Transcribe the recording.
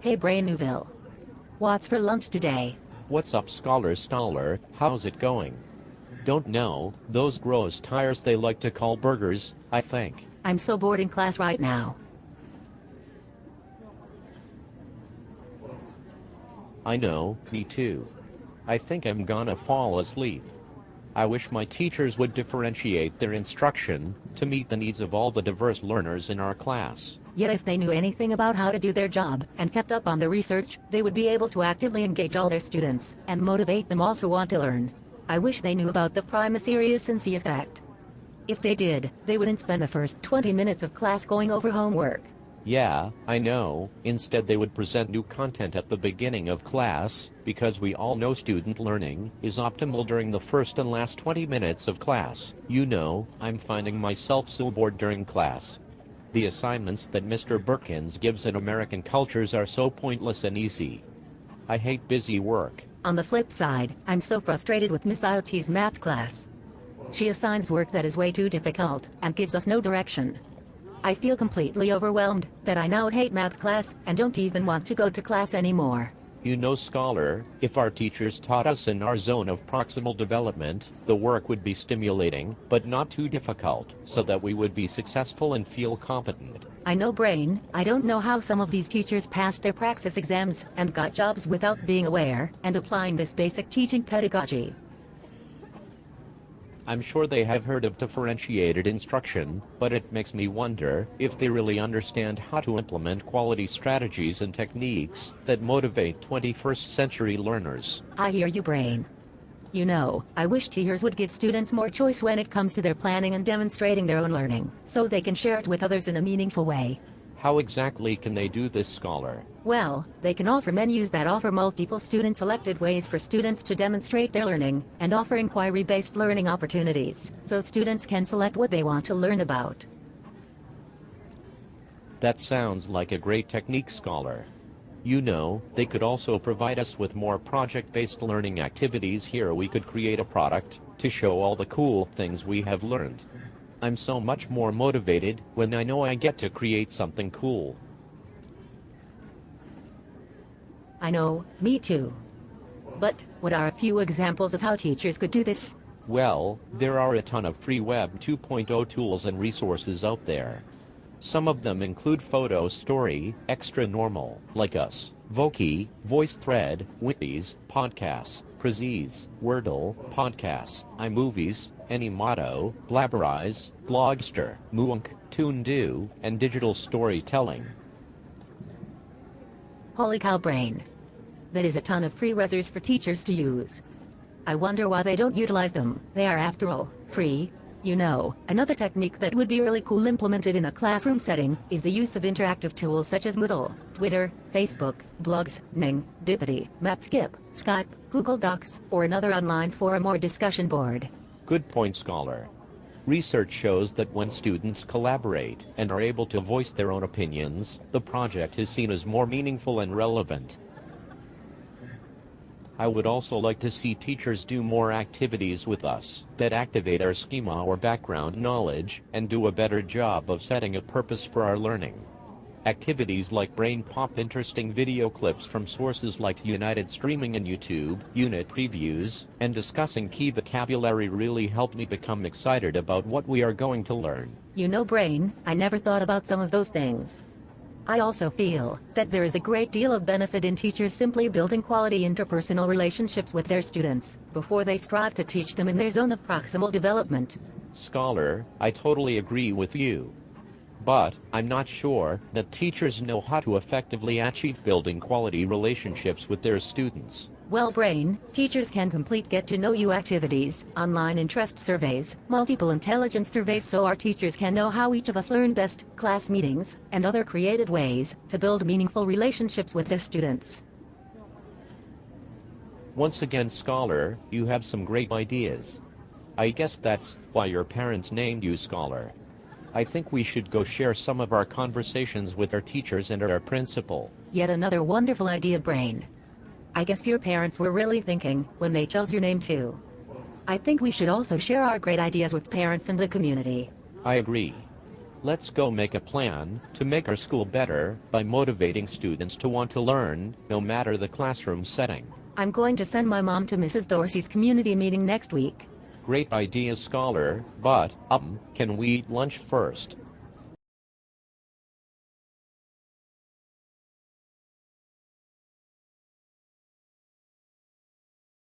Hey Brain Newville. What's for lunch today? What's up, Scholar Stoller? How's it going? Don't know, those gross tires they like to call burgers, I think. I'm so bored in class right now. I know, me too. I think I'm gonna fall asleep. I wish my teachers would differentiate their instruction to meet the needs of all the diverse learners in our class. Yet if they knew anything about how to do their job and kept up on the research, they would be able to actively engage all their students and motivate them all to want to learn. I wish they knew about the prima seriousness effect. If they did, they wouldn't spend the first 20 minutes of class going over homework. Yeah, I know. Instead they would present new content at the beginning of class, because we all know student learning is optimal during the first and last 20 minutes of class. You know, I'm finding myself so bored during class. The assignments that Mr. Birkins gives in American cultures are so pointless and easy. I hate busy work. On the flip side, I'm so frustrated with Miss IoT's math class. She assigns work that is way too difficult and gives us no direction. I feel completely overwhelmed that I now hate math class and don't even want to go to class anymore. You know, Scholar, if our teachers taught us in our zone of proximal development, the work would be stimulating, but not too difficult, so that we would be successful and feel competent. I know, Brain. I don't know how some of these teachers passed their praxis exams and got jobs without being aware and applying this basic teaching pedagogy. I'm sure they have heard of differentiated instruction, but it makes me wonder if they really understand how to implement quality strategies and techniques that motivate 21st century learners. I hear you, Brain. You know, I wish teachers would give students more choice when it comes to their planning and demonstrating their own learning, so they can share it with others in a meaningful way. How exactly can they do this, Scholar? Well, they can offer menus that offer multiple student-selected ways for students to demonstrate their learning, and offer inquiry-based learning opportunities, so students can select what they want to learn about. That sounds like a great technique, Scholar. You know, they could also provide us with more project-based learning activities. Here we could create a product to show all the cool things we have learned. I'm so much more motivated when I know I get to create something cool. I know, me too. But what are a few examples of how teachers could do this? Well, there are a ton of free Web 2.0 tools and resources out there. Some of them include Photo Story, Extra Normal, Like Us, Voki, VoiceThread, Wikis, Podcasts, Prezi, Wordle, Podcasts, iMovies, Anymoto, Blabberize, Blogster, Moonk, ToonDo, and Digital Storytelling. Holy cow, Brain. That is a ton of free resources for teachers to use. I wonder why they don't utilize them. They are, after all, free. You know, another technique that would be really cool implemented in a classroom setting is the use of interactive tools such as Moodle, Twitter, Facebook, blogs, Ning, Dippity, Mapskip, Skype, Google Docs, or another online forum or discussion board. Good point, Scholar. Research shows that when students collaborate and are able to voice their own opinions, the project is seen as more meaningful and relevant. I would also like to see teachers do more activities with us that activate our schema or background knowledge and do a better job of setting a purpose for our learning. Activities like Brain Pop, interesting video clips from sources like United Streaming and YouTube, unit previews, and discussing key vocabulary really helped me become excited about what we are going to learn. You know, Brain, I never thought about some of those things. I also feel that there is a great deal of benefit in teachers simply building quality interpersonal relationships with their students before they strive to teach them in their zone of proximal development. Scholar, I totally agree with you. But I'm not sure that teachers know how to effectively achieve building quality relationships with their students. Well, Brain, teachers can complete get-to-know-you activities, online interest surveys, multiple intelligence surveys so our teachers can know how each of us learn best, class meetings, and other creative ways to build meaningful relationships with their students. Once again, Scholar, you have some great ideas. I guess that's why your parents named you Scholar. I think we should go share some of our conversations with our teachers and our principal. Yet another wonderful idea, Brain. I guess your parents were really thinking when they chose your name too. I think we should also share our great ideas with parents and the community. I agree. Let's go make a plan to make our school better by motivating students to want to learn, no matter the classroom setting. I'm going to send my mom to Mrs. Dorsey's community meeting next week. Great idea, Scholar, but, can we eat lunch first?